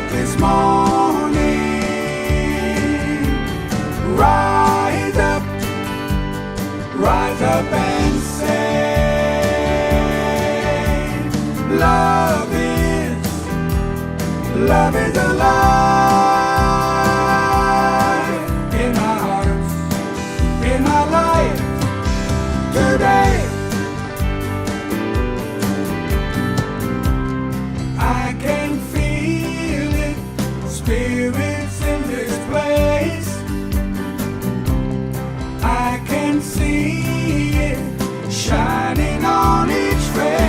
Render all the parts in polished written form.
up this morning. Rise up and say, love is alive in my heart, in my life today. I can feel it, spirits in this place. I can see it shining on each face.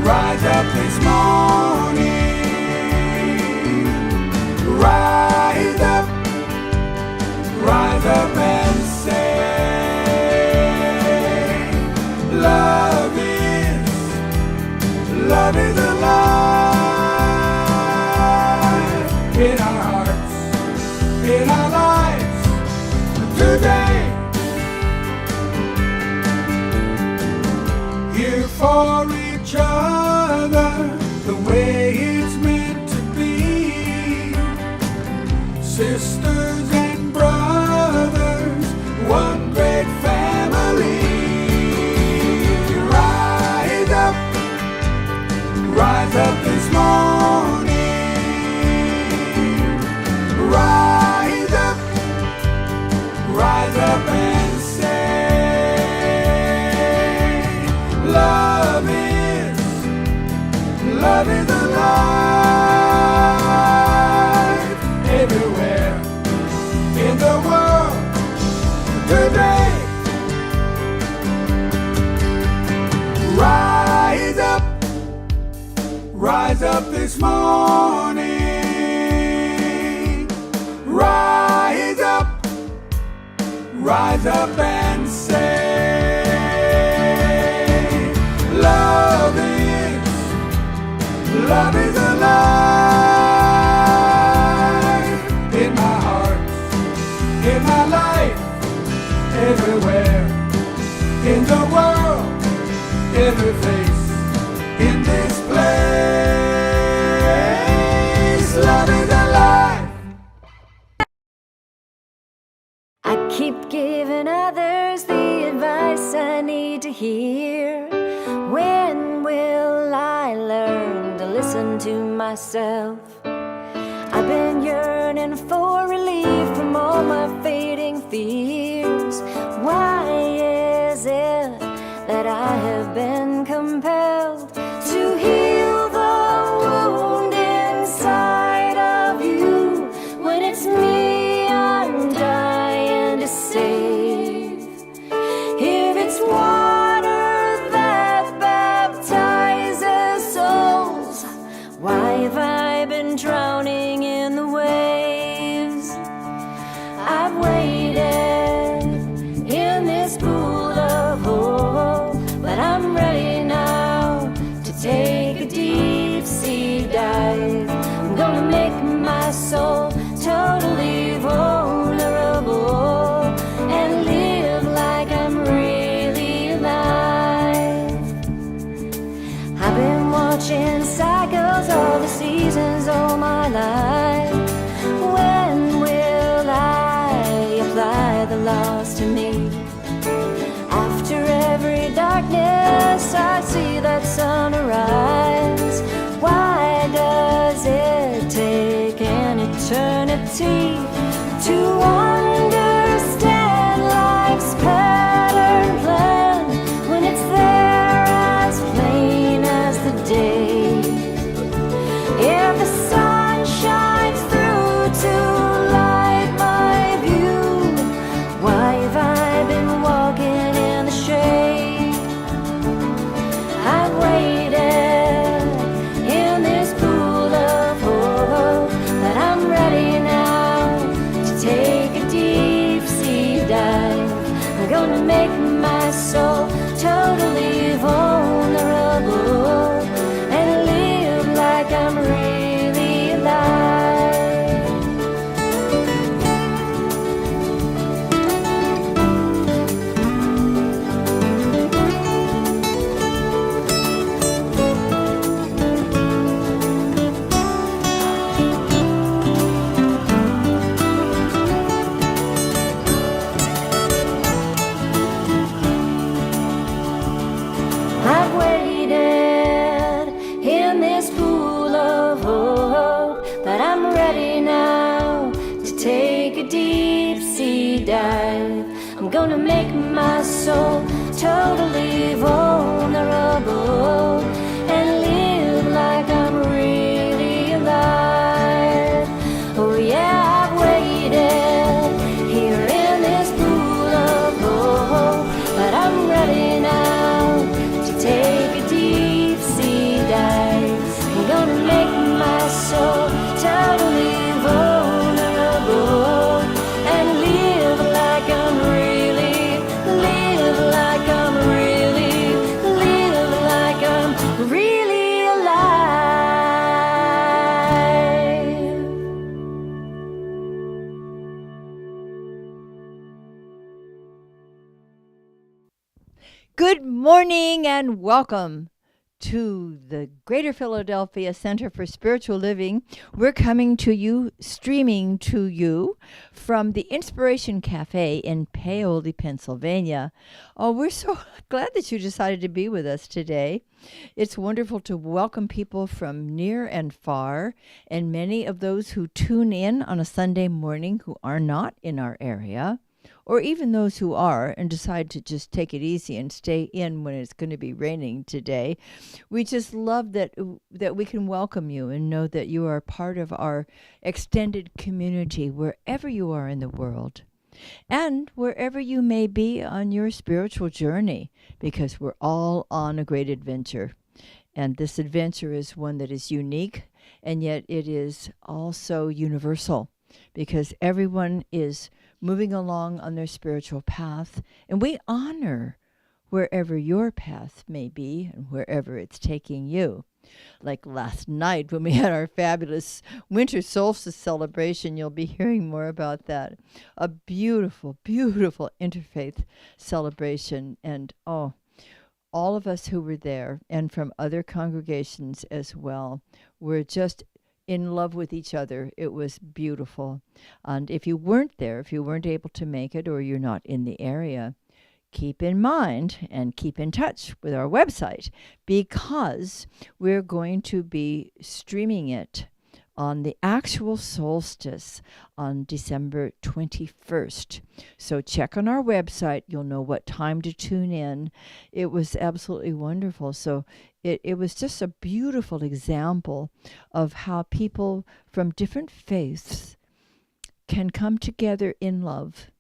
Rise up this morning. Rise up and say, love is alive in our hearts, in our lives today. Here for each other, the way it's meant to be. Sisters and brothers, one great family. Rise up this morning. Rise up and say, love is alive everywhere in the world today. Rise up this morning. Rise up and say, love is alive in my heart, in my life, everywhere in the world, every face in this place. Love is alive. I keep giving others the advice I need to hear. When will I learn to listen to myself? I've been yearning for relief from all my fading fears. Why is it that I have been compelled to heal the wound inside of you, when it's me I'm dying to save? If it's water that baptizes souls, why have I been drowning in the waves? I've waited in this pool of hope, but I'm ready now to take a deep sea dive. I'm gonna make my soul totally vulnerable and live like I'm really alive. I've been watching cycles, all the seasons, all my life. When will I apply the laws to me? After every darkness I see that sun arise. Why does it take an eternity to understand life's pattern plan, when it's there as plain as the day? If the sun shines through to light my view, why have I been walking in the shade? I've waited in this pool of hope, but I'm ready now sea dive. I'm gonna make my soul totally vulnerable and live like I'm really alive. Oh yeah, I've waited here in this pool of gold, but I'm ready now to take a deep sea dive. I'm gonna make my soul totally vulnerable and live like I'm really, live like I'm really, live like I'm really alive. Good morning and welcome to the Greater Philadelphia Center for Spiritual Living. We're coming to you, streaming to you from the Inspiration Cafe in Paoli, Pennsylvania. Oh, we're so glad that you decided to be with us today. It's wonderful to welcome people from near and far, and many of those who tune in on a Sunday morning who are not in our area, or even those who are and decide to just take it easy and stay in when it's going to be raining today. We just love that we can welcome you and know that you are part of our extended community wherever you are in the world and wherever you may be on your spiritual journey, because we're all on a great adventure. And this adventure is one that is unique, and yet it is also universal, because everyone is moving along on their spiritual path, and we honor wherever your path may be and wherever it's taking you. Like last night when we had our fabulous winter solstice celebration, you'll be hearing more about that. A beautiful, beautiful interfaith celebration, and all of us who were there and from other congregations as well were just in love with each other. It was beautiful. And if you weren't there, if you weren't able to make it, or you're not in the area, keep in mind and keep in touch with our website, because we're going to be streaming it on the actual solstice on December 21st. So check on our website. You'll know what time to tune in. It was absolutely wonderful. So it was just a beautiful example of how people from different faiths can come together in love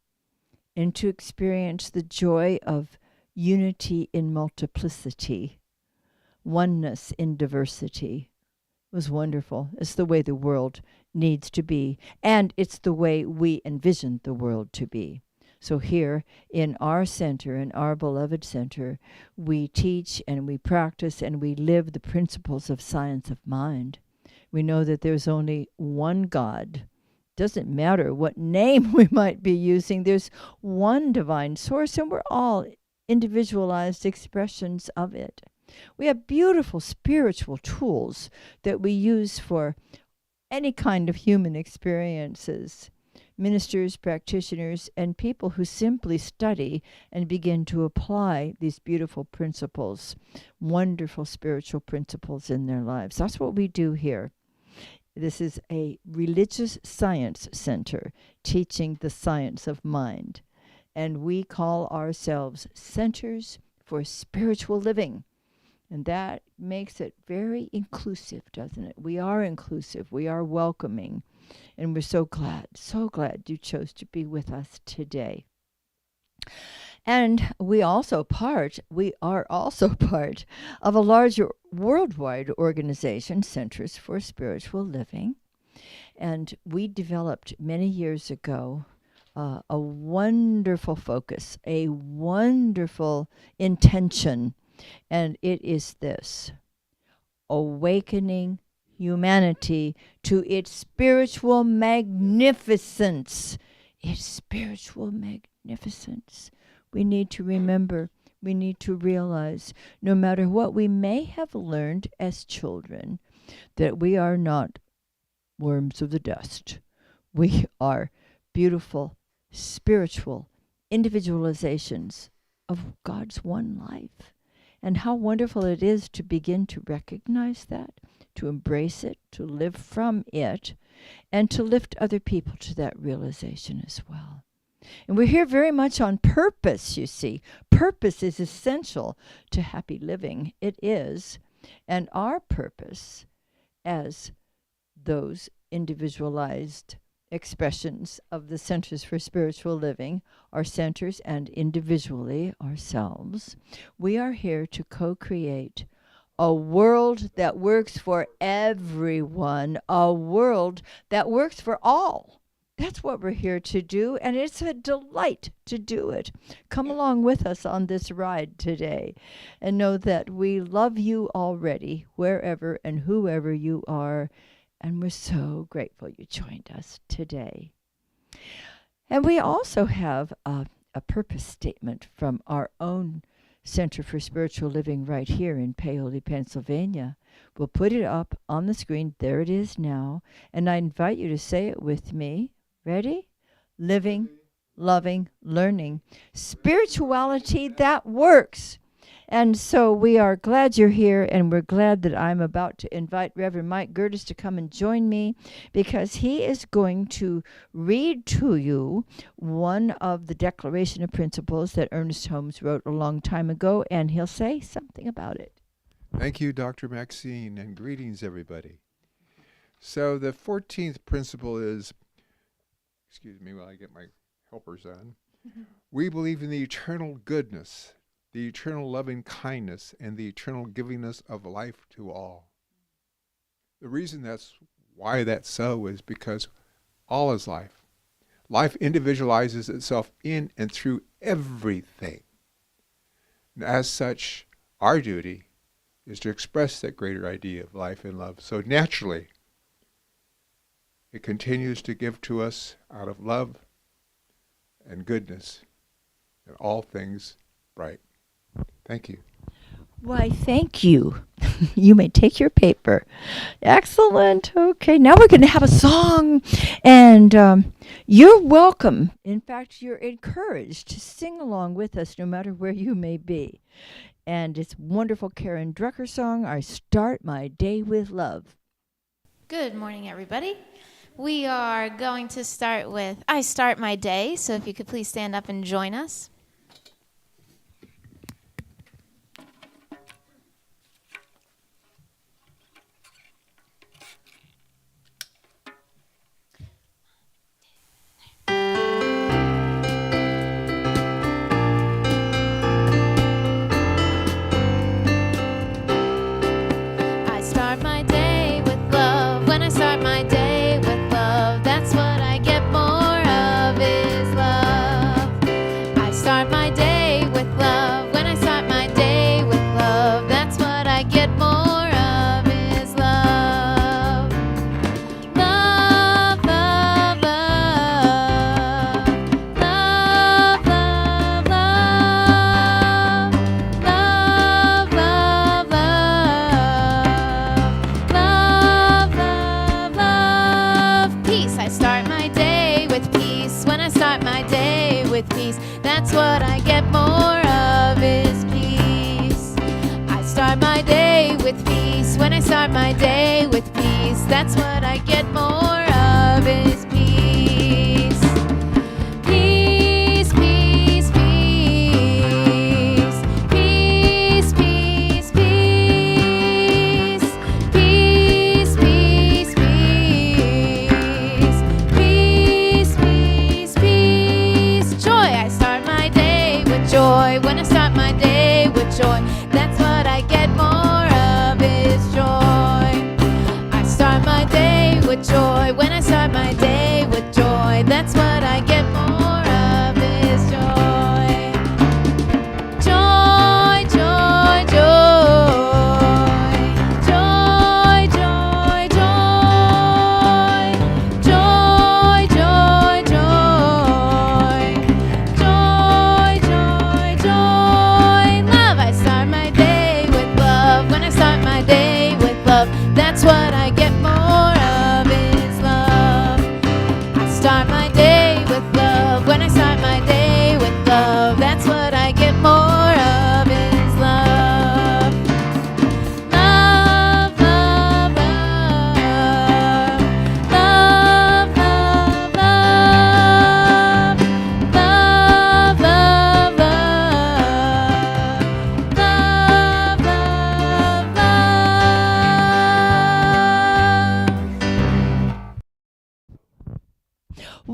and to experience the joy of unity in multiplicity, oneness in diversity. It was wonderful. It's the way the world needs to be, and it's the way we envisioned the world to be. So here in our center, in our beloved center, we teach and we practice and we live the principles of science of mind. We know that there's only one God. Doesn't matter what name we might be using, there's one divine source, and we're all individualized expressions of it. We have beautiful spiritual tools that we use for any kind of human experiences. Ministers, practitioners, and people who simply study and begin to apply these beautiful principles, wonderful spiritual principles in their lives. That's what we do here. This is a religious science center teaching the science of mind. And we call ourselves Centers for Spiritual Living. And that makes it very inclusive, doesn't it? We are inclusive. We are welcoming. And we're so glad you chose to be with us today. And we are also part of a larger worldwide organization, Centers for Spiritual Living. And we developed many years ago a wonderful focus, a wonderful intention. And it is this: awakening humanity to its spiritual magnificence. Its spiritual magnificence. We need to remember, we need to realize, no matter what we may have learned as children, that we are not worms of the dust. We are beautiful, spiritual individualizations of God's one life. And how wonderful it is to begin to recognize that, to embrace it, to live from it, and to lift other people to that realization as well. And we're here very much on purpose, you see. Purpose is essential to happy living. It is. And our purpose as those individualized expressions of the Centers for Spiritual Living, our centers and individually ourselves, we are here to co-create a world that works for everyone, a world that works for all. That's what we're here to do, and it's a delight to do it. Come along with us on this ride today and know that we love you already, wherever and whoever you are, and we're so grateful you joined us today. And we also have a purpose statement from our own Center for Spiritual Living right here in Paoli, Pennsylvania. We'll put it up on the screen. There it is now. And I invite you to say it with me. Ready? Living, loving, learning. Spirituality that works. And so we are glad you're here, and we're glad that I'm about to invite Reverend Mike Gertis to come and join me, because he is going to read to you one of the Declaration of Principles that Ernest Holmes wrote a long time ago, and he'll say something about it. Thank you, Dr. Maxine, and greetings, everybody. So the 14th principle is, excuse me while I get my helpers on, we believe in the eternal goodness, the eternal loving kindness, and the eternal givingness of life to all. The reason why that's so is because all is life. Life individualizes itself in and through everything. And as such, our duty is to express that greater idea of life and love. So naturally, it continues to give to us out of love and goodness and all things bright. Thank you. Why, thank you. You may take your paper. Excellent. Okay, now we're going to have a song, and you're welcome. In fact, you're encouraged to sing along with us no matter where you may be. And it's wonderful Karen Drucker song, I Start My Day With Love. Good morning, everybody. We are going to start with I Start My Day, so if you could please stand up and join us. That's what I get more of is peace. I start my day with peace. When I start my day with peace, that's what I get more of is peace. Peace, peace, peace. Peace, peace, peace. Peace, peace, peace. Peace, peace, peace. Joy, I start my day with joy. When I start my day with joy, that's what I get more of is joy. I start my day with joy.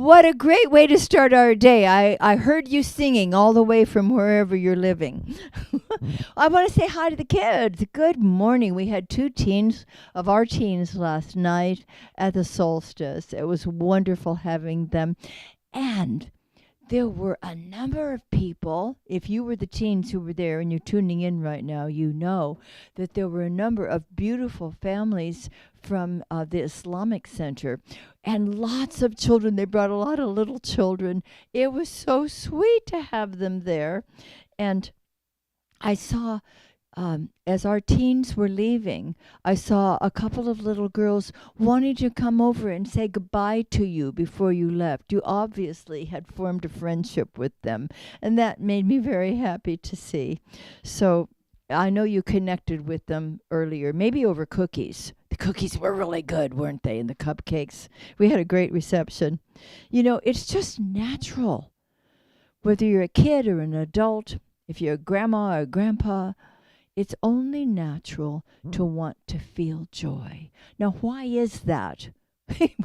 What a great way to start our day. I heard you singing all the way from wherever you're living. I want to say hi to the kids. Good morning. We had 2 teens of our teens last night at the solstice. It was wonderful having them. And there were a number of people. If you were the teens who were there and you're tuning in right now, you know that there were a number of beautiful families from the Islamic Center and lots of children. They brought a lot of little children. It was so sweet to have them there. And I saw, as our teens were leaving, I saw a couple of little girls wanting to come over and say goodbye to you before you left. You obviously had formed a friendship with them, and that made me very happy to see. So I know you connected with them earlier, maybe over cookies. The cookies were really good, weren't they, and the cupcakes? We had a great reception. You know, it's just natural, whether you're a kid or an adult, if you're a grandma or a grandpa, it's only natural to want to feel joy. Now, why is that?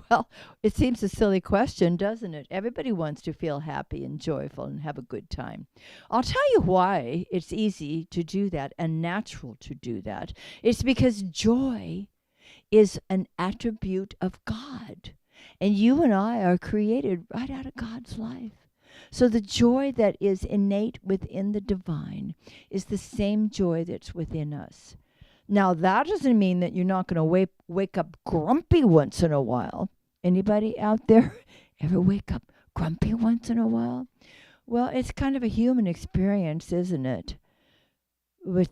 Well, it seems a silly question, doesn't it? Everybody wants to feel happy and joyful and have a good time. I'll tell you why it's easy to do that and natural to do that. It's because joy is an attribute of God. And you and I are created right out of God's life. So the joy that is innate within the divine is the same joy that's within us. Now, that doesn't mean that you're not going to wake up grumpy once in a while. Anybody out there ever wake up grumpy once in a while? Well, it's kind of a human experience, isn't it? But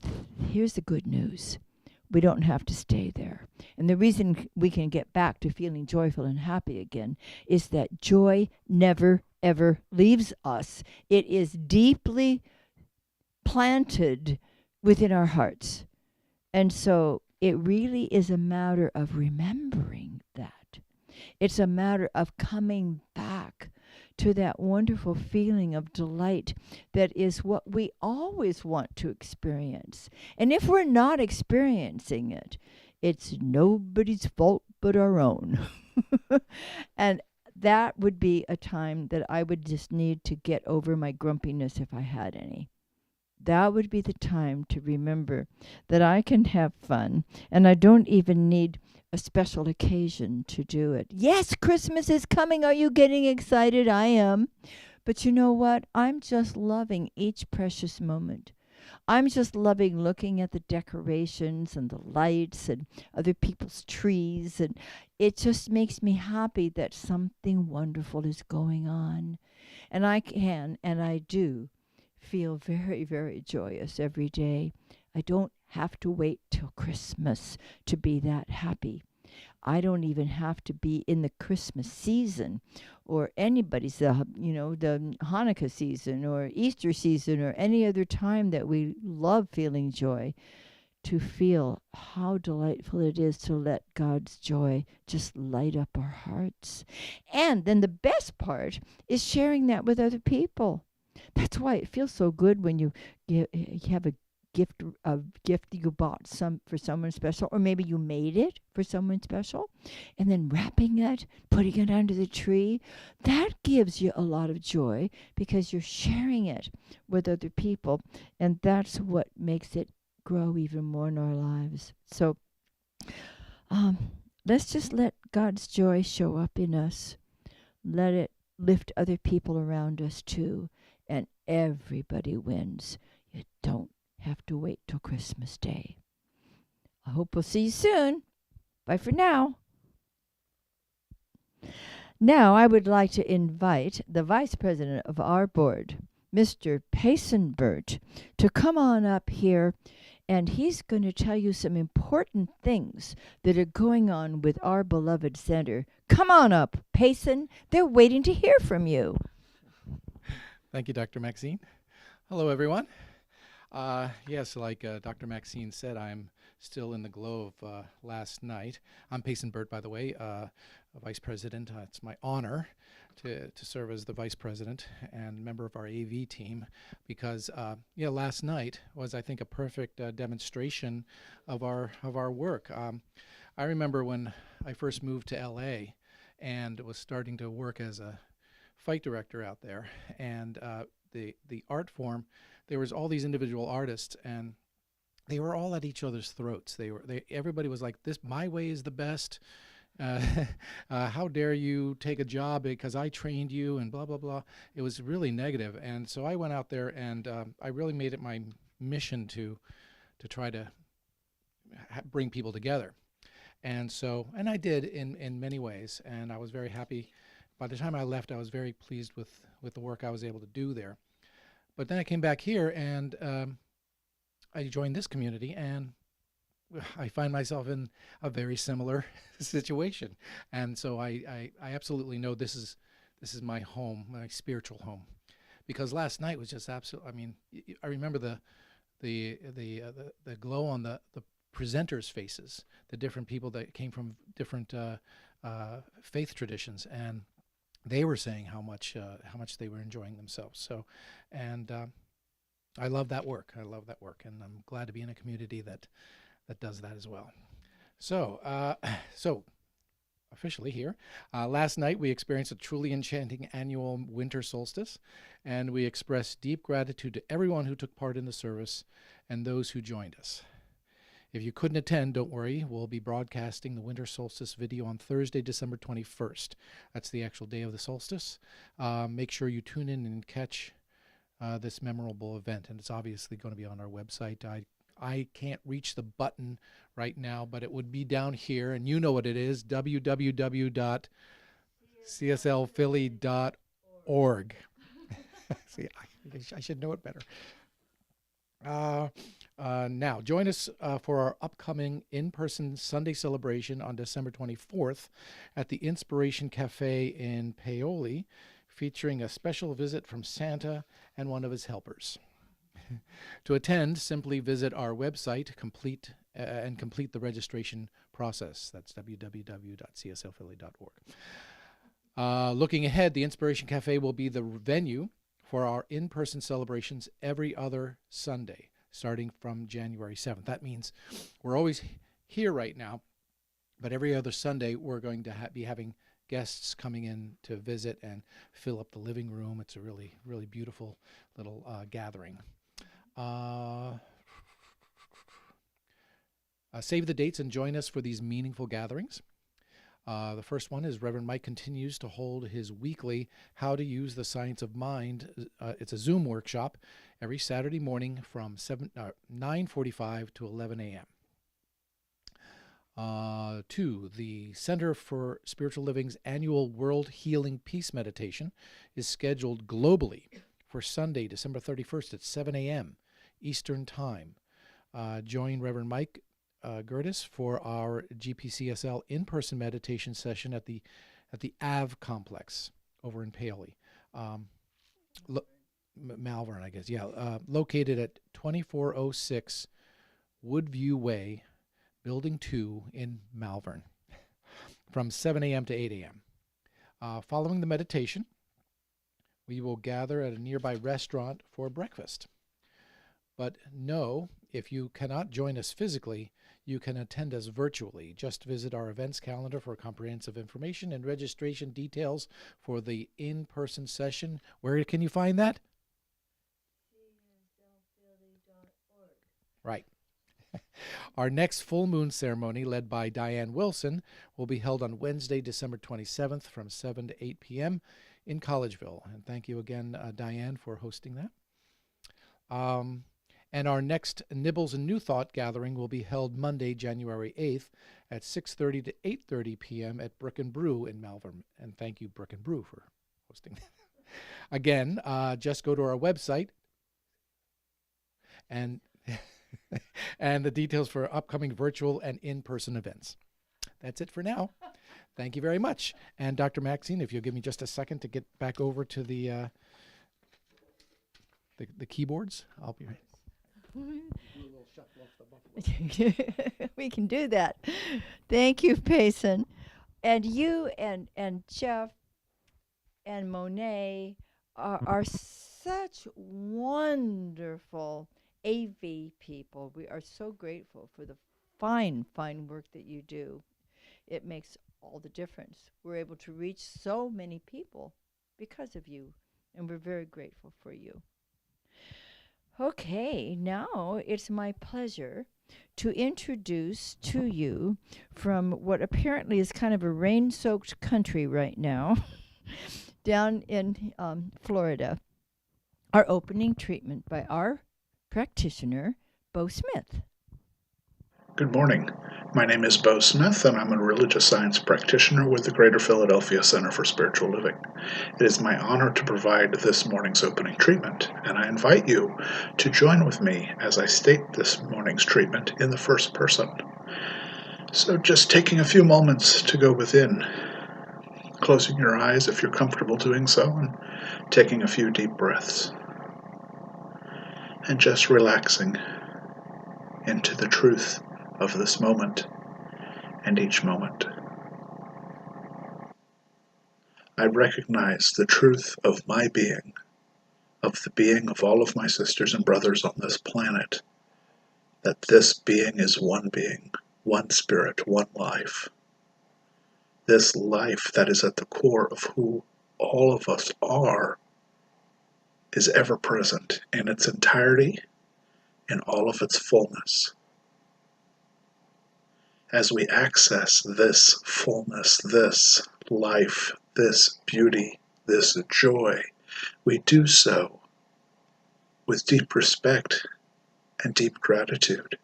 here's the good news. We don't have to stay there. And the reason we can get back to feeling joyful and happy again is that joy never, ever leaves us. It is deeply planted within our hearts. And so it really is a matter of remembering that. It's a matter of coming back to that wonderful feeling of delight that is what we always want to experience. And if we're not experiencing it, it's nobody's fault but our own. And that would be a time that I would just need to get over my grumpiness if I had any. That would be the time to remember that I can have fun and I don't even need a special occasion to do it. Yes, Christmas is coming. Are you getting excited? I am. But you know what? I'm just loving each precious moment. I'm just loving looking at the decorations and the lights and other people's trees. And it just makes me happy that something wonderful is going on. And I can, and I do, feel very, very joyous every day. I don't have to wait till Christmas to be that happy. I don't even have to be in the Christmas season or anybody's, the Hanukkah season or Easter season or any other time that we love feeling joy to feel how delightful it is to let God's joy just light up our hearts. And then the best part is sharing that with other people. That's why it feels so good when you have a gift you bought for someone special, or maybe you made it for someone special, and then wrapping it, putting it under the tree. That gives you a lot of joy because you're sharing it with other people, and that's what makes it grow even more in our lives. So let's just let God's joy show up in us. Let it lift other people around us too. And everybody wins. You don't have to wait till Christmas Day. I hope we'll see you soon. Bye for now. Now I would like to invite the Vice President of our board, Mr. Payson-Burt, to come on up here, and he's going to tell you some important things that are going on with our beloved center. Come on up, Payson. They're waiting to hear from you. Thank you, Dr. Maxine. Hello, everyone. Yes, like Dr. Maxine said, I'm still in the glow of last night. I'm Payson-Burt, by the way, Vice President. It's my honor to serve as the Vice President and member of our AV team because, last night was, I think, a perfect demonstration of our work. I remember when I first moved to LA and was starting to work as a fight director out there, and the art form, there was all these individual artists, and they were all at each other's throats. Everybody was like, "This, my way is the best. Uh, how dare you take a job because I trained you," and blah blah blah. It was really negative, and so I went out there and I really made it my mission to try to bring people together. And so, and I did in many ways, and I was very happy. By the time I left, I was very pleased with the work I was able to do there. But then I came back here, and I joined this community, and I find myself in a very similar situation. And so I absolutely know this is my home, my spiritual home, because last night was just absolute. I mean, I remember the glow on the presenters' faces, the different people that came from different faith traditions, and they were saying how much they were enjoying themselves. So, and I love that work. I love that work, and I'm glad to be in a community that does that as well. So, so officially here, last night we experienced a truly enchanting annual winter solstice, and we express deep gratitude to everyone who took part in the service and those who joined us. If you couldn't attend, don't worry. We'll be broadcasting the winter solstice video on Thursday, December 21st. That's the actual day of the solstice. Make sure you tune in and catch this memorable event, and it's obviously going to be on our website. I can't reach the button right now, but it would be down here, and you know what it is, www.cslphilly.org. See, I should know it better. Now, join us for our upcoming in-person Sunday celebration on December 24th at the Inspiration Cafe in Paoli, featuring a special visit from Santa and one of his helpers. To attend, simply visit our website complete the registration process. That's www.cslphilly.org. Looking ahead, the Inspiration Cafe will be the venue for our in-person celebrations every other Sunday, starting from January 7th. That means we're always here right now, but every other Sunday we're going to be having guests coming in to visit and fill up the living room. It's a really, really beautiful little gathering. Save the dates and join us for these meaningful gatherings. The first one is Reverend Mike continues to hold his weekly How to Use the Science of Mind. It's a Zoom workshop every Saturday morning from 9:45 to 11 a.m. 2, the Center for Spiritual Living's annual World Healing Peace Meditation is scheduled globally for Sunday, December 31st at 7 a.m. Eastern Time. Join Reverend Mike Gertis for our GPCSL in-person meditation session at the AV complex over in Paoli. Malvern, I guess. Yeah, located at 2406 Woodview Way, Building 2 in Malvern, from 7 a.m. to 8 a.m. Following the meditation, we will gather at a nearby restaurant for breakfast. But no, if you cannot join us physically, you can attend us virtually. Just visit our events calendar for comprehensive information and registration details for the in-person session. Where can you find that? Right. Our next full moon ceremony, led by Diane Wilson, will be held on Wednesday, December 27th from 7 to 8 p.m. in Collegeville. And thank you again, Diane, for hosting that. And our next Nibbles and New Thought gathering will be held Monday, January 8th at 6:30 to 8:30 p.m. at Brick and Brew in Malvern. And thank you, Brick and Brew, for hosting that. Again, just go to our website and and the details for upcoming virtual and in-person events. That's it for now. Thank you very much. And Dr. Maxine, if you'll give me just a second to get back over to the keyboards, I'll be right. We can do that. Thank you, Payson. And you and Jeff and Monet are such wonderful AV people. We are so grateful for the fine work that you do. It makes all the difference. We're able to reach so many people because of you, and we're very grateful for you. Okay, now it's my pleasure to introduce to you from what apparently is kind of a rain-soaked country right now, down in Florida, our opening treatment by our practitioner, Bo Smith. Good morning. My name is Bo Smith, and I'm a religious science practitioner with the Greater Philadelphia Center for Spiritual Living. It is my honor to provide this morning's opening treatment, and I invite you to join with me as I state this morning's treatment in the first person. So just taking a few moments to go within, closing your eyes if you're comfortable doing so, and taking a few deep breaths, and just relaxing into the truth of this moment and each moment. I recognize the truth of my being, of the being of all of my sisters and brothers on this planet, that this being is one being, one spirit, one life. This life that is at the core of who all of us are is ever present in its entirety, in all of its fullness. As we access this fullness, this life, this beauty, this joy, we do so with deep respect and deep gratitude,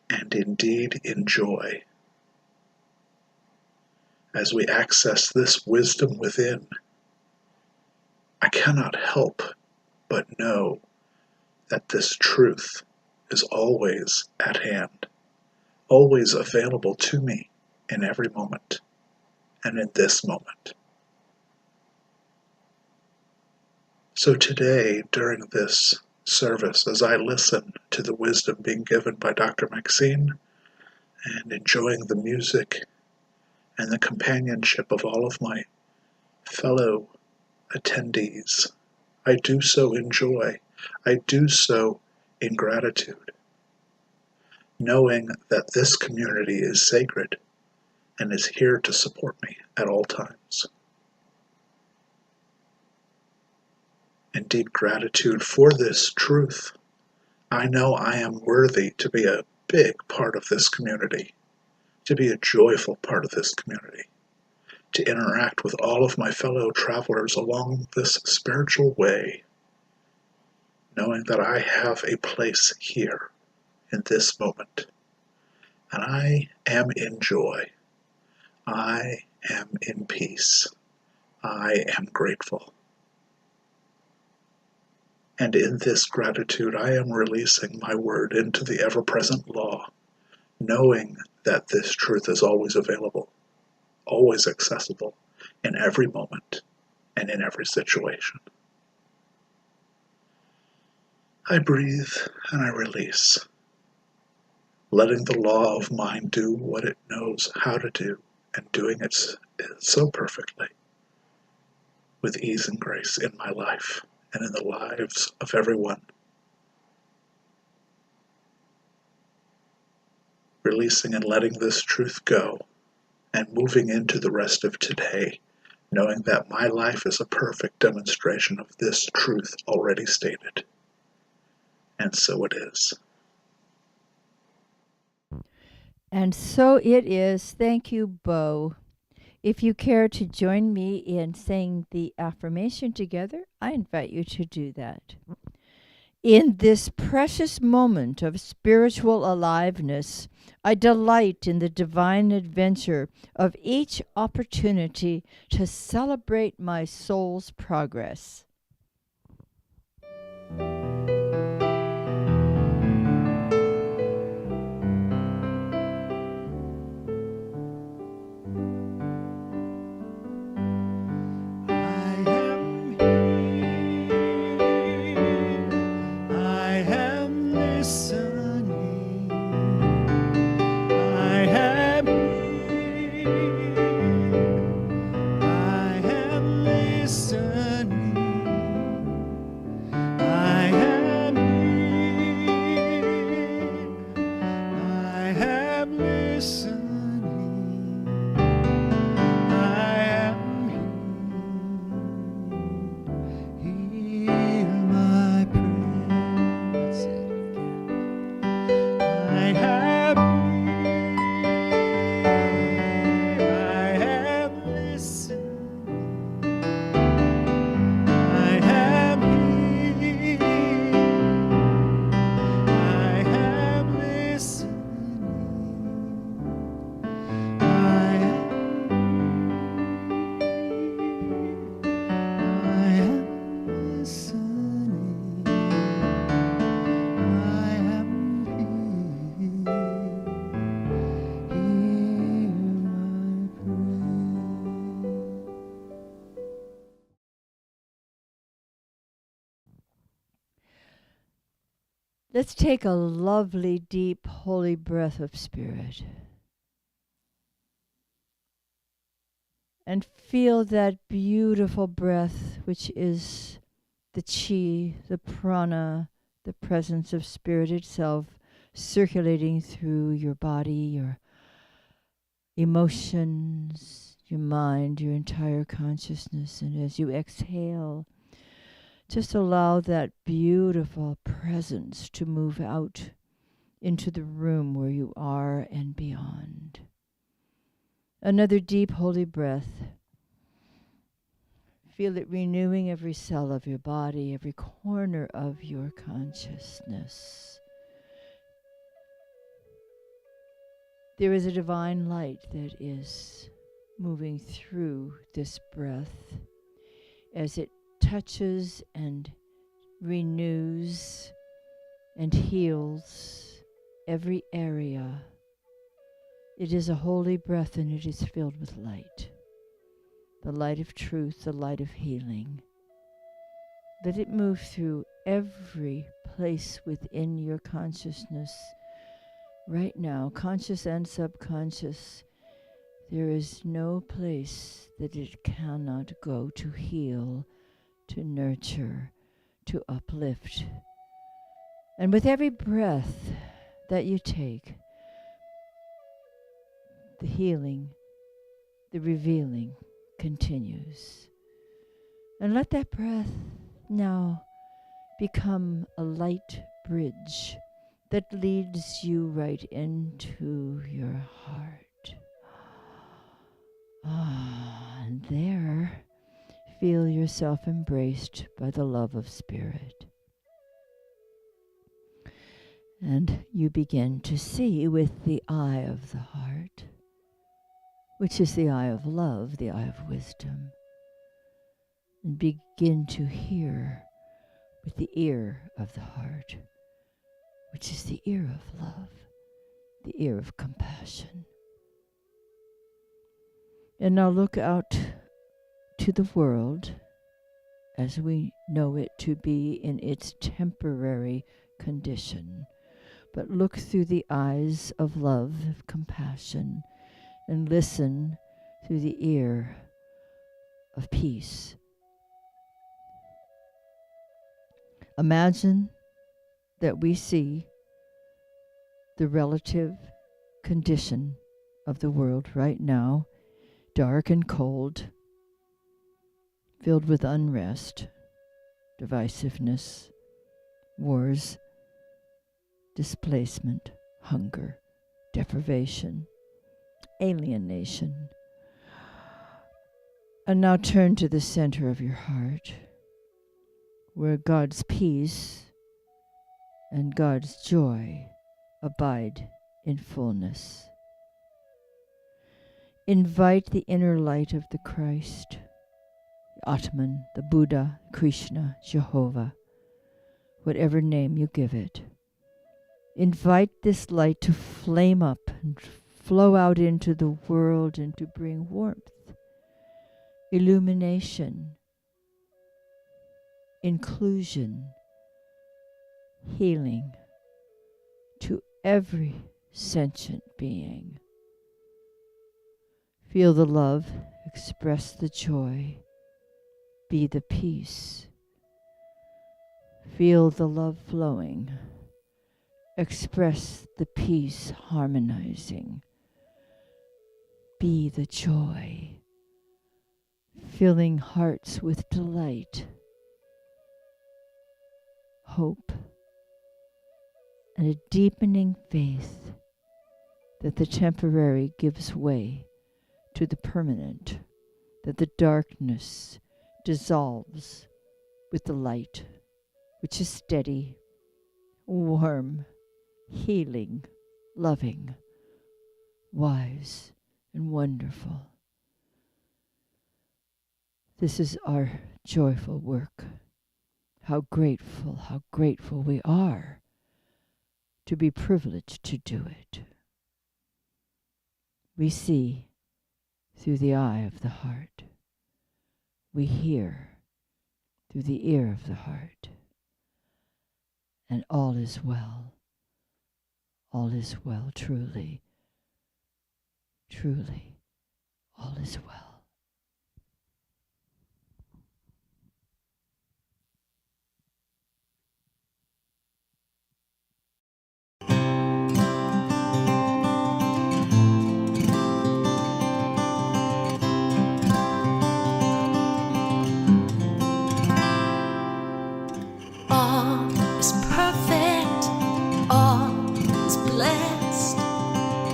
and indeed in joy. As we access this wisdom within, I cannot help but know that this truth is always at hand, always available to me in every moment and in this moment. So today, during this service, as I listen to the wisdom being given by Dr. Maxine and enjoying the music and the companionship of all of my fellow attendees, I do so in joy. I do so in gratitude, knowing that this community is sacred and is here to support me at all times. In deep gratitude for this truth, I know I am worthy to be a big part of this community, to be a joyful part of this community, to interact with all of my fellow travelers along this spiritual way, knowing that I have a place here in this moment. And I am in joy. I am in peace. I am grateful. And in this gratitude, I am releasing my word into the ever-present law, knowing that this truth is always available, always accessible, in every moment and in every situation. I breathe and I release, letting the law of mind do what it knows how to do, and doing it so perfectly, with ease and grace in my life and in the lives of everyone. Releasing and letting this truth go, and moving into the rest of today, knowing that my life is a perfect demonstration of this truth already stated. And so it is. And so it is. Thank you, Bo. If you care to join me in saying the affirmation together, I invite you to do that. In this precious moment of spiritual aliveness, I delight in the divine adventure of each opportunity to celebrate my soul's progress. Listening. Let's take a lovely, deep, holy breath of spirit. And feel that beautiful breath, which is the chi, the prana, the presence of spirit itself, circulating through your body, your emotions, your mind, your entire consciousness. And as you exhale, just allow that beautiful presence to move out into the room where you are and beyond. Another deep, holy breath. Feel it renewing every cell of your body, every corner of your consciousness. There is a divine light that is moving through this breath as it touches and renews and heals every area. It is a holy breath, and it is filled with light. The light of truth, the light of healing. Let it move through every place within your consciousness right now, conscious and subconscious. There is no place that it cannot go to heal, to nurture, to uplift. And with every breath that you take, the healing, the revealing continues. And let that breath now become a light bridge that leads you right into your heart. And there, feel yourself embraced by the love of spirit. And you begin to see with the eye of the heart, which is the eye of love, the eye of wisdom. And begin to hear with the ear of the heart, which is the ear of love, the ear of compassion. And now look out to the world as we know it to be in its temporary condition. But look through the eyes of love, of compassion, and listen through the ear of peace. Imagine that we see the relative condition of the world right now, dark and cold, filled with unrest, divisiveness, wars, displacement, hunger, deprivation, alienation. And now turn to the center of your heart, where God's peace and God's joy abide in fullness. Invite the inner light of the Christ, the Atman, the Buddha, Krishna, Jehovah, whatever name you give it. Invite this light to flame up and flow out into the world and to bring warmth, illumination, inclusion, healing to every sentient being. Feel the love, express the joy, be the peace. Feel the love flowing, express the peace harmonizing, be the joy, filling hearts with delight, hope, and a deepening faith that the temporary gives way to the permanent, that the darkness dissolves with the light, which is steady, warm, healing, loving, wise, and wonderful. This is our joyful work. How grateful we are to be privileged to do it. We see through the eye of the heart. We hear through the ear of the heart. and all is well. All is well, truly. Truly, all is well. All is perfect, all is blessed.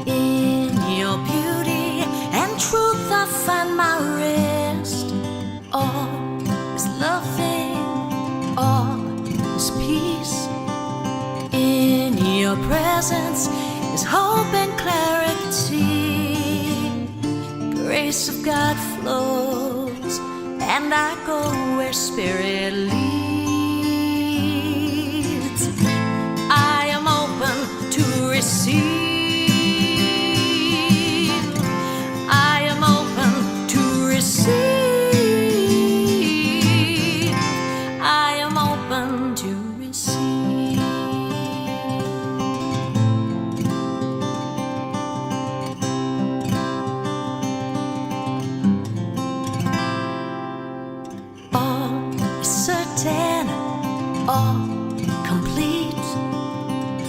In your beauty and truth I find my rest. All is loving, all is peace. In your presence is hope and clarity. Grace of God flows, and I go where Spirit leads. I am open to receive. I am open to receive. I am open to receive. All is certain, all complete.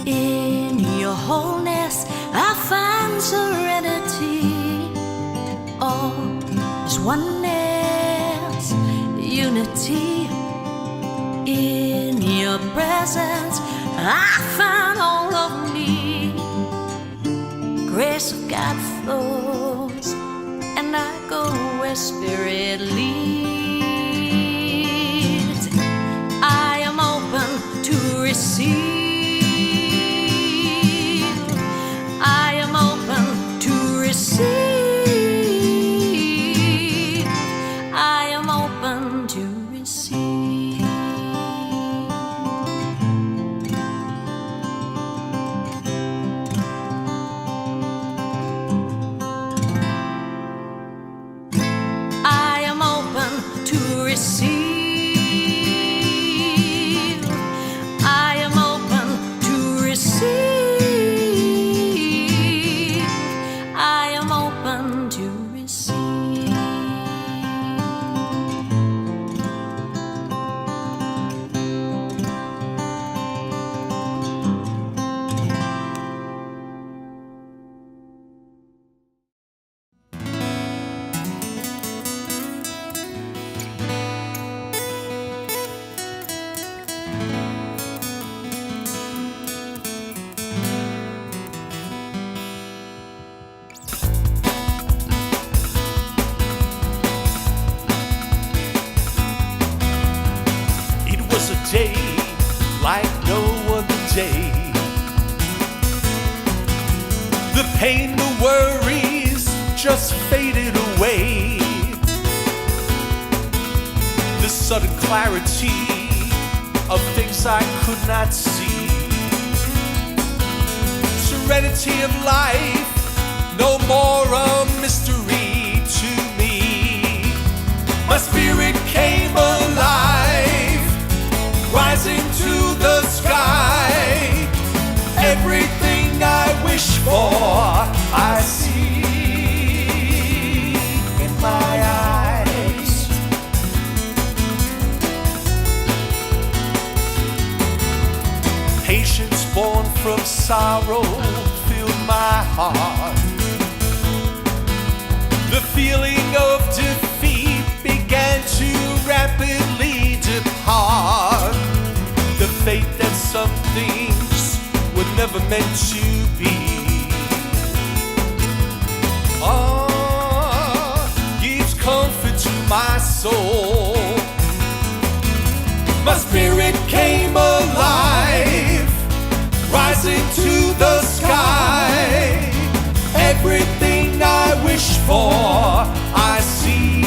In your wholeness I find serenity. All is oneness, unity. In your presence I find all of me. Grace of God flows, and I go where Spirit leads. I am open to receive. I am open to receive. I am open to receive. I am open to receive. I am open to receive. I am open to receive. It was a day like no other day. The pain, the worries just faded away. The sudden clarity of things I could not see. Serenity of life, no more a mystery to me. My spirit came alive, rising to the sky. Everything I wish for, I see in my eyes. Patience born from sorrow filled my heart. The feeling of defeat began to rapidly depart. The fate that some things were never meant to be. Gives comfort to my soul. My spirit came alive, rising to the sky. Everything I wish for, I see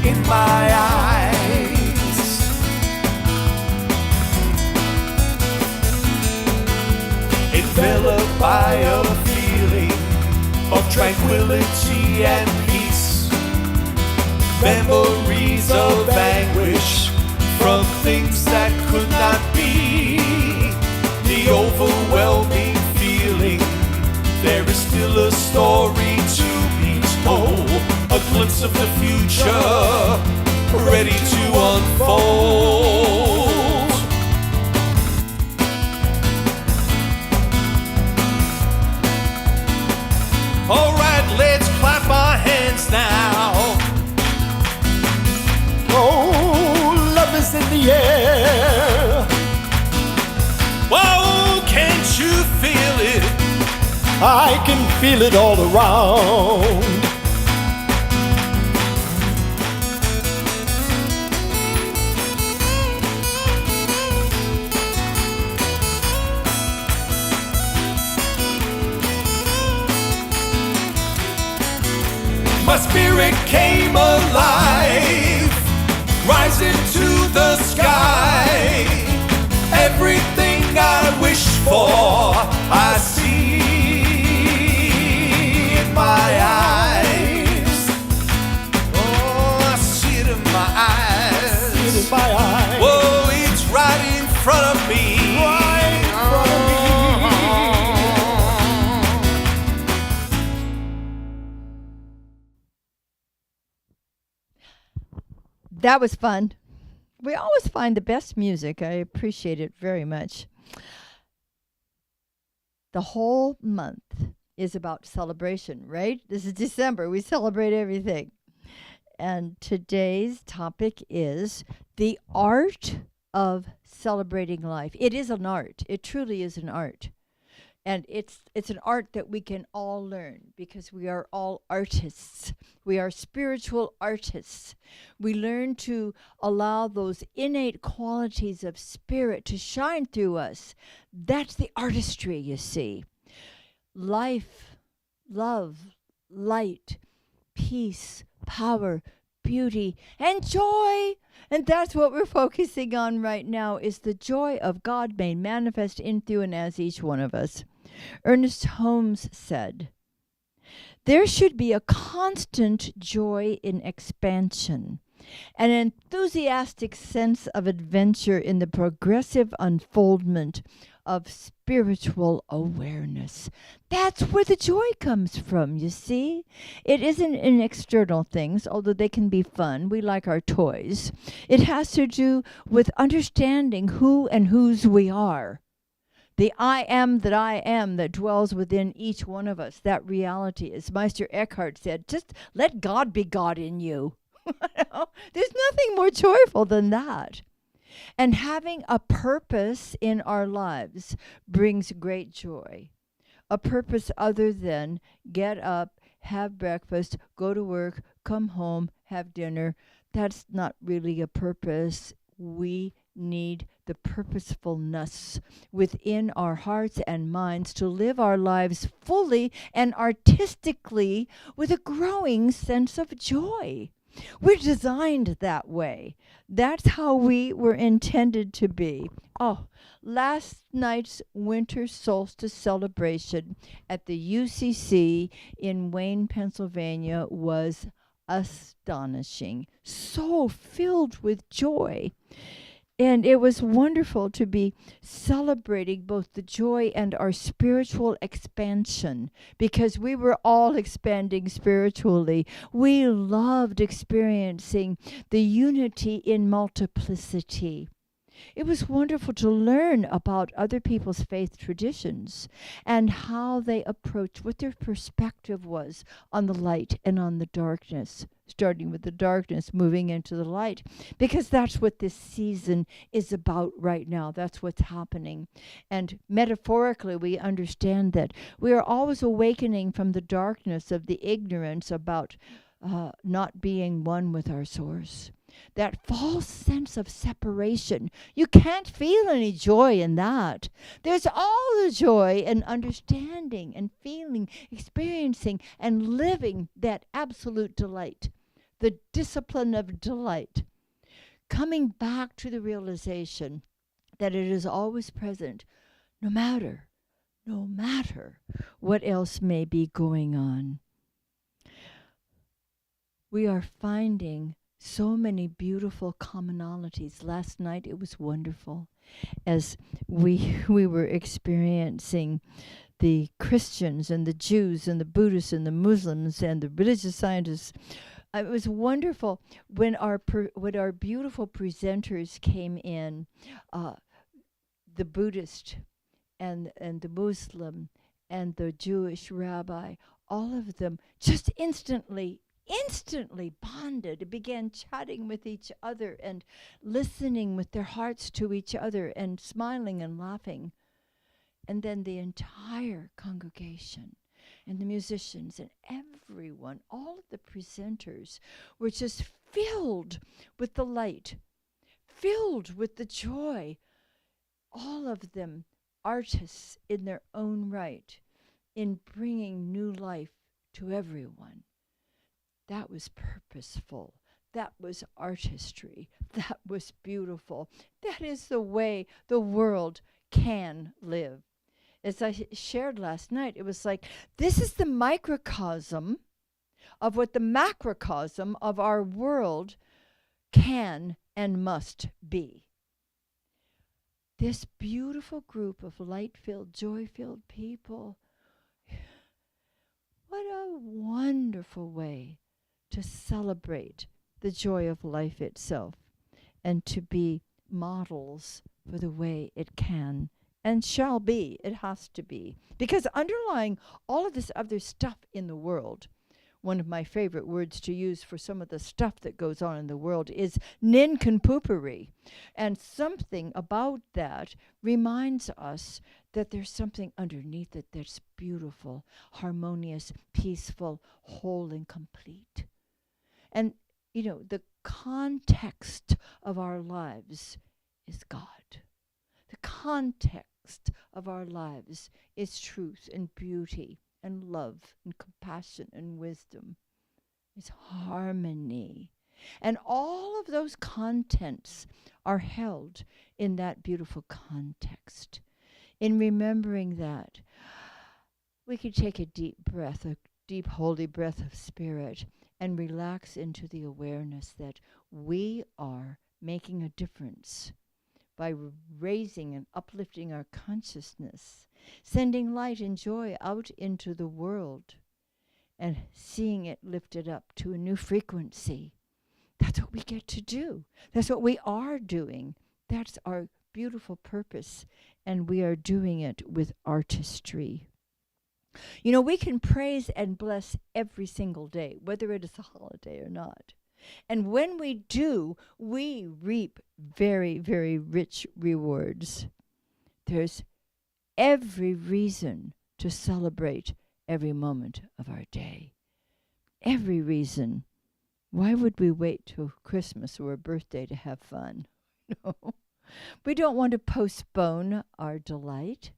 in my eyes. Enveloped by a feeling of tranquility and peace. Memories of anguish from things that could not unfold. All right, let's clap our hands now. Oh, love is in the air. Whoa, can't you feel it? I can feel it all around. My spirit came alive, rising to the sky. Everything I wish for, I see in my eyes. Oh, I see it in my eyes. See it in my eyes. Whoa, it's right in front of me. Right in front of me. That was fun. We always find the best music. I appreciate it very much. The whole month is about celebration, right? This is December. We celebrate everything. And today's topic is the art of celebrating life. It is an art. It truly is an art. And it's an art that we can all learn because we are all artists. We are spiritual artists. We learn to allow those innate qualities of spirit to shine through us. That's the artistry, you see. Life, love, light, peace, power, beauty, and joy. And that's what we're focusing on right now, is the joy of God made manifest in, through, and as each one of us. Ernest Holmes said, "There should be a constant joy in expansion, an enthusiastic sense of adventure in the progressive unfoldment of spiritual awareness." That's where the joy comes from, you see. It isn't in external things, although they can be fun. We like our toys. It has to do with understanding who and whose we are. The I am that dwells within each one of us. That reality, as Meister Eckhart said, just let God be God in you. There's nothing more joyful than that. And having a purpose in our lives brings great joy. A purpose other than get up, have breakfast, go to work, come home, have dinner. That's not really a purpose. We need the purposefulness within our hearts and minds to live our lives fully and artistically with a growing sense of joy. We're designed that way. That's how we were intended to be. Oh, last night's winter solstice celebration at the UCC in Wayne, Pennsylvania was astonishing. So filled with joy. And it was wonderful to be celebrating both the joy and our spiritual expansion, because we were all expanding spiritually. We loved experiencing the unity in multiplicity. It was wonderful to learn about other people's faith traditions and how they approached, what their perspective was on the light and on the darkness, starting with the darkness, moving into the light, because that's what this season is about right now. That's what's happening. And metaphorically, we understand that we are always awakening from the darkness of the ignorance about not being one with our source. That false sense of separation. You can't feel any joy in that. There's all the joy in understanding and feeling, experiencing, and living that absolute delight. The discipline of delight. Coming back to the realization that it is always present, no matter what else may be going on. We are finding so many beautiful commonalities. Last night it was wonderful as we were experiencing the Christians and the Jews and the Buddhists and the Muslims and the religious scientists It was wonderful when when our beautiful presenters came in, the Buddhist and the Muslim and the Jewish rabbi, all of them just instantly bonded, began chatting with each other and listening with their hearts to each other and smiling and laughing. And then the entire congregation and the musicians and everyone, all of the presenters were just filled with the light, filled with the joy. All of them artists in their own right in bringing new life to everyone. That was purposeful. That was artistry. That was beautiful. That is the way the world can live. As I shared last night, it was like, this is the microcosm of what the macrocosm of our world can and must be. This beautiful group of light-filled, joy-filled people. What a wonderful way to celebrate the joy of life itself and to be models for the way it can and shall be. It has to be. Because underlying all of this other stuff in the world, one of my favorite words to use for some of the stuff that goes on in the world is nincompoopery. And something about that reminds us that there's something underneath it that's beautiful, harmonious, peaceful, whole, and complete. And, you know, the context of our lives is God. The context of our lives is truth and beauty and love and compassion and wisdom. It's harmony. And all of those contents are held in that beautiful context. In remembering that, we could take a deep breath, a deep holy breath of spirit, and relax into the awareness that we are making a difference by raising and uplifting our consciousness, sending light and joy out into the world, and seeing it lifted up to a new frequency. That's what we get to do. That's what we are doing. That's our beautiful purpose, and we are doing it with artistry. You know, we can praise and bless every single day, whether it is a holiday or not. And when we do, we reap very, very rich rewards. There's every reason to celebrate every moment of our day. Every reason. Why would we wait till Christmas or a birthday to have fun? No. We don't want to postpone our delight.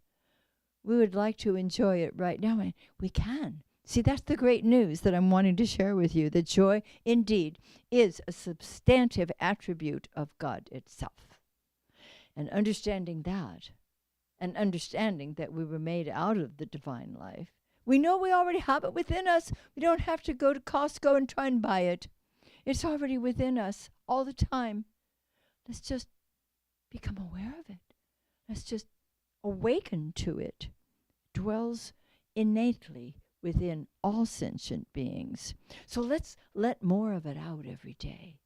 We would like to enjoy it right now, and we can. See, that's the great news that I'm wanting to share with you, that joy indeed is a substantive attribute of God itself. And understanding that, and understanding that we were made out of the divine life, we know we already have it within us. We don't have to go to Costco and try and buy it. It's already within us all the time. Let's just become aware of it. Let's just awaken to it. It dwells innately within all sentient beings. So let's let more of it out every day.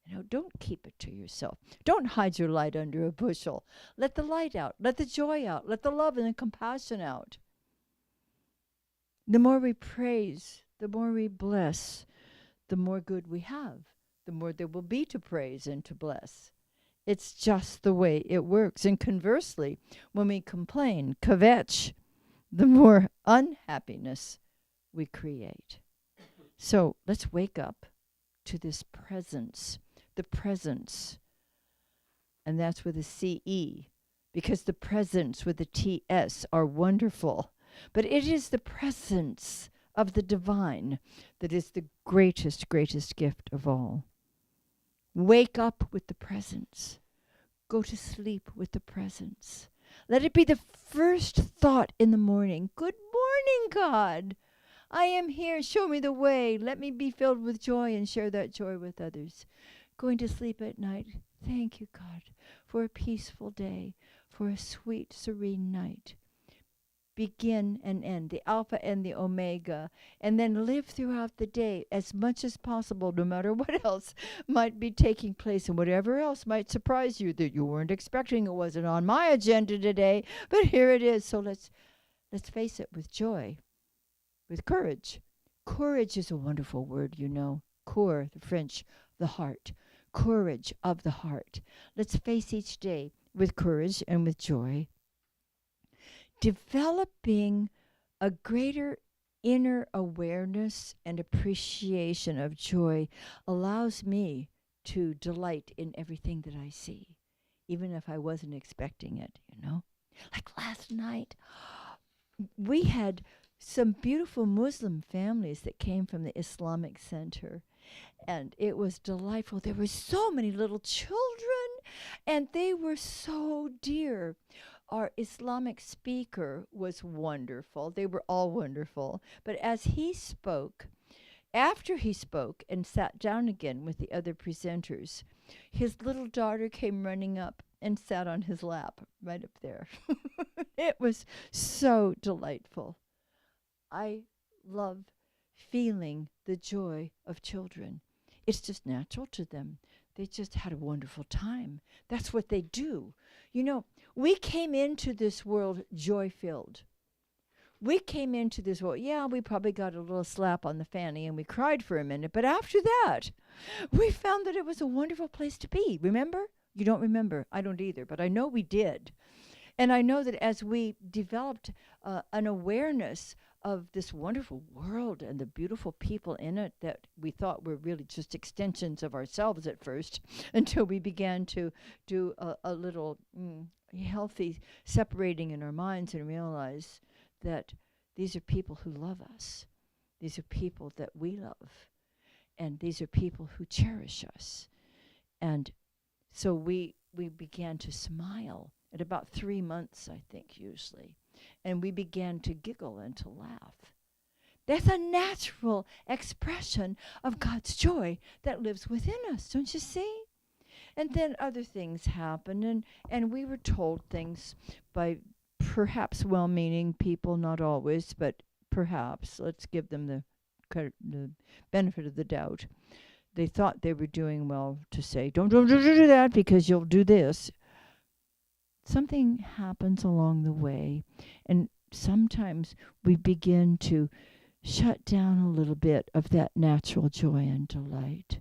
You know, don't keep it to yourself. Don't hide your light under a bushel. Let the light out. Let the joy out. Let the love and the compassion out. The more we praise, the more we bless, the more good we have, the more there will be to praise and to bless. It's just the way it works. And conversely, when we complain, kvetch, the more unhappiness we create. So let's wake up to this presence, the presence. And that's with a C-E, because the presence with the T-S are wonderful. But it is the presence of the divine that is the greatest, greatest gift of all. Wake up with the presence. Go to sleep with the presence. Let it be the first thought in the morning. Good morning, God. I am here. Show me the way. Let me be filled with joy and share that joy with others. Going to sleep at night. Thank you, God, for a peaceful day, for a sweet, serene night. begin and end, the Alpha and the Omega, and then live throughout the day as much as possible, no matter what else might be taking place and whatever else might surprise you that you weren't expecting. It wasn't on my agenda today, but here it is. So let's face it with joy, with courage. Courage is a wonderful word, you know. Coeur, the French, the heart. Courage of the heart. Let's face each day with courage and with joy. Developing a greater inner awareness and appreciation of joy allows me to delight in everything that I see, even if I wasn't expecting it, you know. Like last night, we had some beautiful Muslim families that came from the Islamic Center, and it was delightful. There were so many little children, and they were so dear. Our Islamic speaker was wonderful. They were all wonderful. But as he spoke, after he spoke and sat down again with the other presenters, his little daughter came running up and sat on his lap right up there. It was so delightful. I love feeling the joy of children. It's just natural to them. They just had a wonderful time. That's what they do. You know, we came into this world joy-filled. We came into this world, we probably got a little slap on the fanny and we cried for a minute, but after that, we found that it was a wonderful place to be. Remember? You don't remember. I don't either, but I know we did. And I know that as we developed an awareness of this wonderful world and the beautiful people in it that we thought were really just extensions of ourselves at first, until we began to do a little healthy separating in our minds and realize that these are people who love us. These are people that we love. And these are people who cherish us. And so we began to smile at about 3 months, I think, usually. And we began to giggle and to laugh. That's a natural expression of God's joy that lives within us, don't you see? And then other things happened, and we were told things by perhaps well-meaning people, not always, but perhaps. Let's give them the benefit of the doubt. They thought they were doing well to say, don't do that because you'll do this. Something happens along the way, and sometimes we begin to shut down a little bit of that natural joy and delight.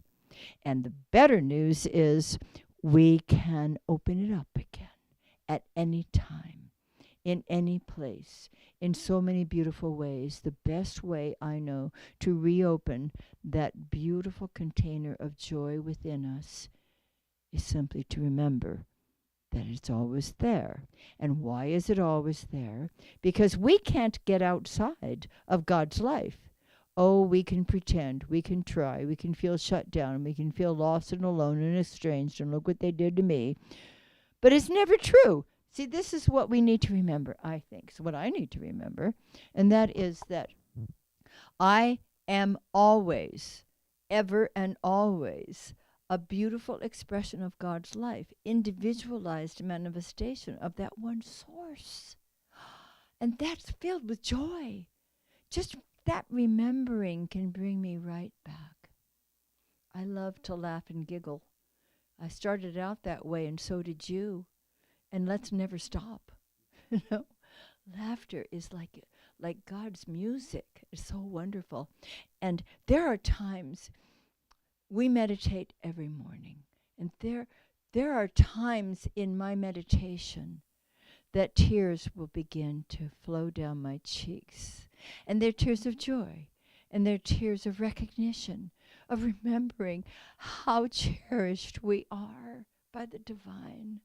And the better news is we can open it up again at any time, in any place, in so many beautiful ways. The best way I know to reopen that beautiful container of joy within us is simply to remember that it's always there. And why is it always there? Because we can't get outside of God's life. Oh, we can pretend, we can try, we can feel shut down, we can feel lost and alone and estranged, and look what they did to me. But it's never true. See, this is what we need to remember, I think. So what I need to remember, and that is that I am always, ever and always, a beautiful expression of God's life, individualized manifestation of that one source. And that's filled with joy. Just that remembering can bring me right back. I love to laugh and giggle. I started out that way, and so did you. And let's never stop. You know, laughter is like God's music. It's so wonderful. And there are times we meditate every morning, and there are times in my meditation that tears will begin to flow down my cheeks. And they're tears of joy, and they're tears of recognition, of remembering how cherished we are by the divine.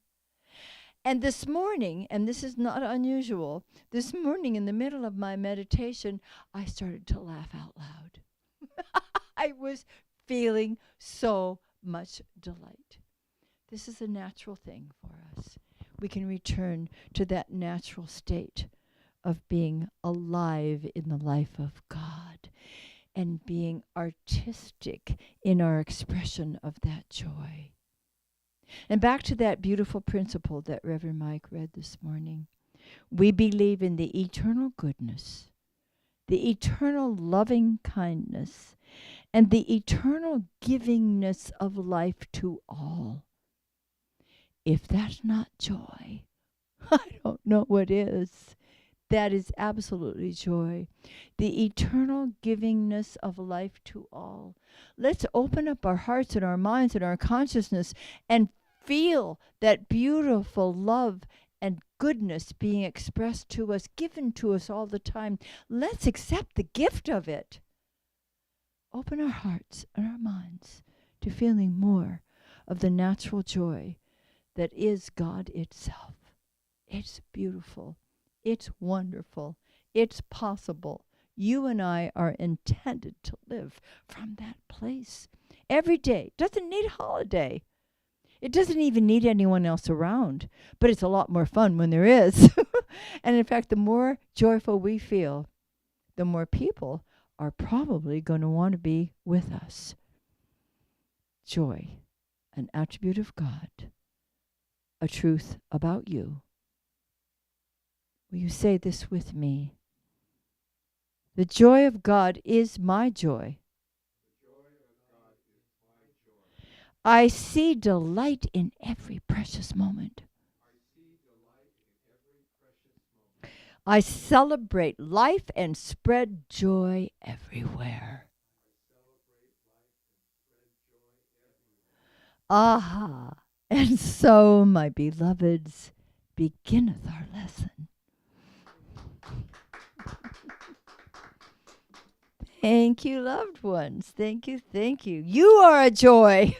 And this morning, and this is not unusual, this morning in the middle of my meditation, I started to laugh out loud. I was feeling so much delight. This is a natural thing for us. We can return to that natural state of being alive in the life of God and being artistic in our expression of that joy. And back to that beautiful principle that Reverend Mike read this morning. We believe in the eternal goodness, the eternal loving kindness, and the eternal givingness of life to all. If that's not joy, I don't know what is. That is absolutely joy. The eternal givingness of life to all. Let's open up our hearts and our minds and our consciousness and feel that beautiful love and goodness being expressed to us, given to us all the time. Let's accept the gift of it. Open our hearts and our minds to feeling more of the natural joy that is God itself. It's beautiful. It's wonderful. It's possible. You and I are intended to live from that place every day. Doesn't need a holiday. It doesn't even need anyone else around, but it's a lot more fun when there is. And in fact, the more joyful we feel, the more people are probably going to want to be with us. Joy, an attribute of God, a truth about you. Will you say this with me? The joy of God is my joy. I see delight in every precious moment. I celebrate life and spread joy everywhere. Aha! And so, my beloveds, beginneth our lesson. Thank you, loved ones. Thank you, thank you. You are a joy.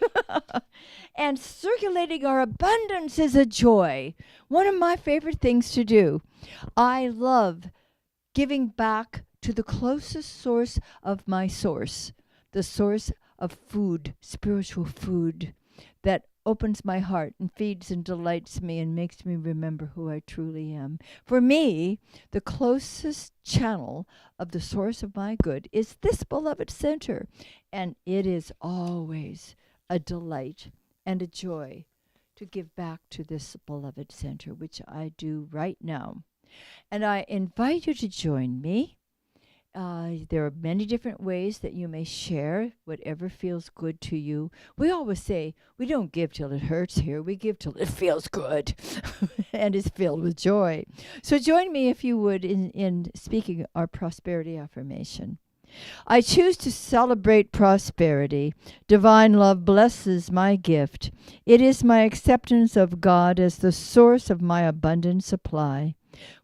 And circulating our abundance is a joy. One of my favorite things to do. I love giving back to the closest source of my source, the source of food, spiritual food, that opens my heart and feeds and delights me and makes me remember who I truly am. For me, the closest channel of the source of my good is this beloved center, and it is always a delight and a joy to give back to this beloved center, which I do right now. And I invite you to join me. There are many different ways that you may share whatever feels good to you. We always say, we don't give till it hurts here. We give till it feels good and is filled with joy. So join me, if you would, in speaking our prosperity affirmation. I choose to celebrate prosperity. Divine love blesses my gift. It is my acceptance of God as the source of my abundant supply.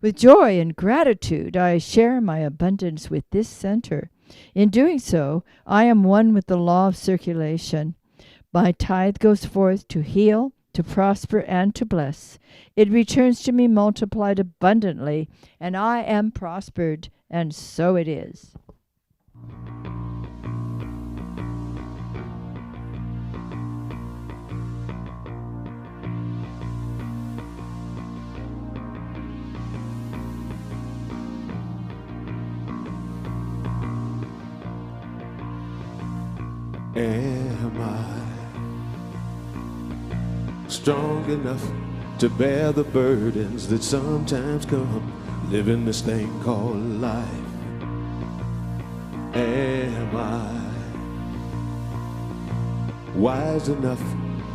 With joy and gratitude, I share my abundance with this center. In doing so, I am one with the law of circulation. My tithe goes forth to heal, to prosper, and to bless. It returns to me multiplied abundantly, and I am prospered, and so it is. Am I strong enough to bear the burdens that sometimes come living this thing called life? Am I wise enough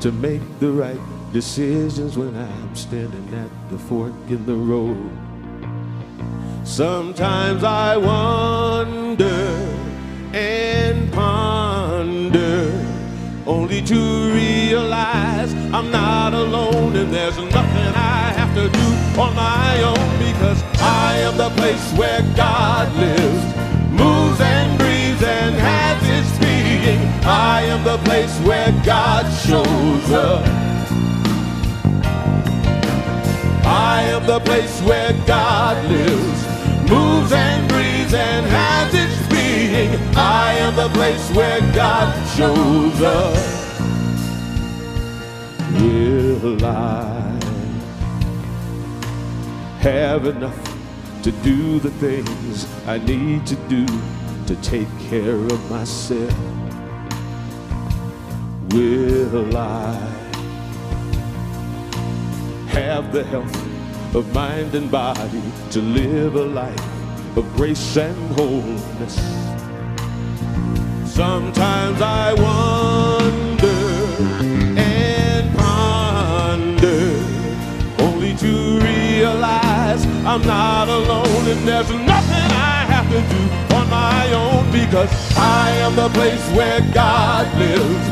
to make the right decisions when I'm standing at the fork in the road? Sometimes I wonder and ponder, only to realize I'm not alone, and there's nothing I have to do on my own, because I am the place where God lives, moves and breathes and has its being. I am the place where God shows up. I am the place where God lives, moves and breathes and has its being. I am the place where God shows up. Will I have enough to do the things I need to do to take care of myself? Will I have the health of mind and body to live a life of grace and wholeness. Sometimes I wonder and ponder, only to realize I'm not alone, and there's nothing I have to do on my own, because I am the place where God lives,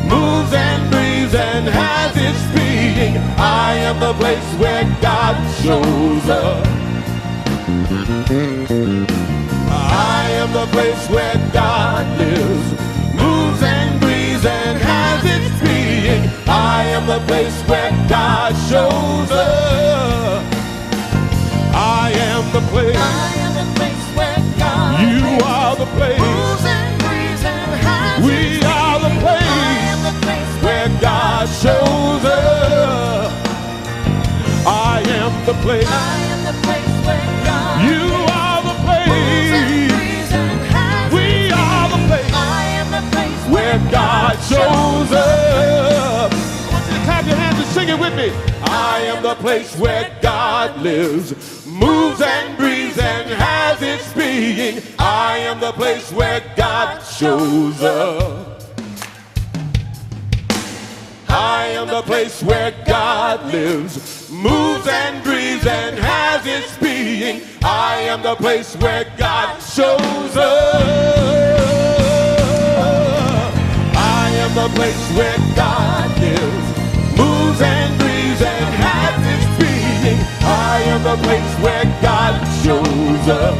moves and breathes and has its being. I am the place where God shows up. I am the place where God lives, moves and breathes and has its being. I am the place where God shows up. I am the place. I am the place where God You lives, are the place. moves and breathes and has We its are the being. place I am the place where God shows up. I am the place. I am the place where God You are the moves and place. breathes and has We its are the being. place I am the place where God shows up. I want you to clap your hands and sing it with me. I am the place where God lives, moves and breathes and has its being. I am the place where God shows up. I am the place where God lives, moves and breathes and has its being. I am the place where God shows up. I am the place where God lives, moves and breathes and has its being. I am the place where God shows up.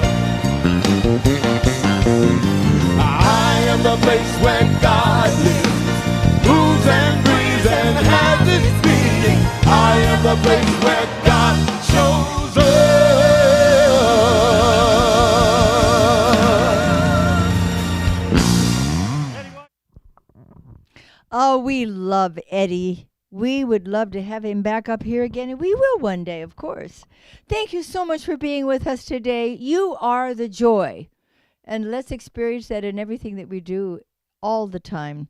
I am the place where God lives, moves and breathes and has its being. I am the place where God shows up. Oh, we love Eddie. We would love to have him back up here again, and we will one day, of course. Thank you so much for being with us today. You are the joy, and let's experience that in everything that we do all the time.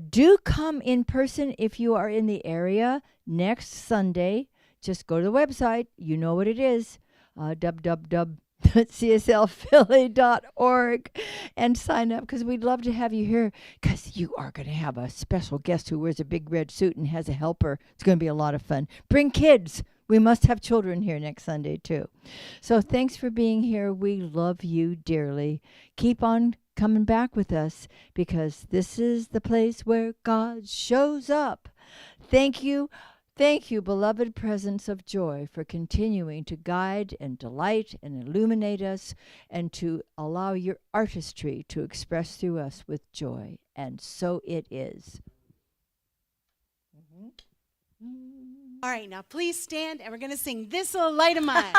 Do come in person if you are in the area next Sunday. Just go to the website. You know what it is, www.cslphilly.org, and sign up, because we'd love to have you here, because you are going to have a special guest who wears a big red suit and has a helper. It's going to be a lot of fun. Bring kids. We must have children here next Sunday, too. So thanks for being here. We love you dearly. Keep on coming back with us, because this is the place where God shows up. Thank you. Thank you, beloved presence of joy, for continuing to guide and delight and illuminate us, and to allow your artistry to express through us with joy. And so it is. All right, now please stand, and we're going to sing This Little Light of Mine.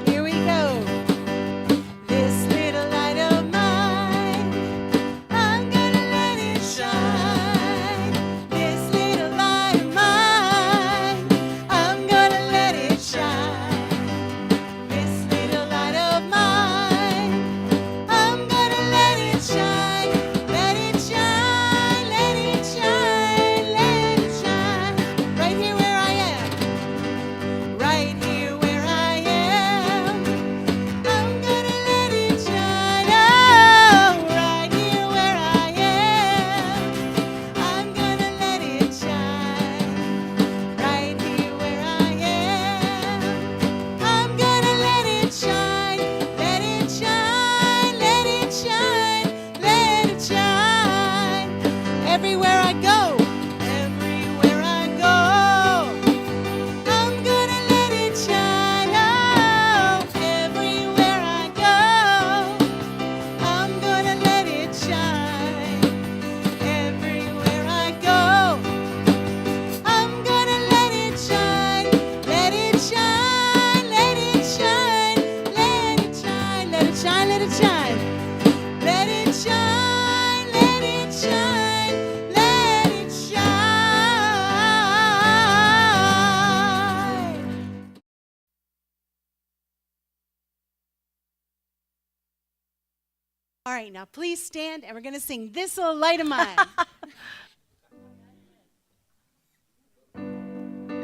Here we go. This little light of mine All right, now please stand and we're going to sing This Little Light of Mine.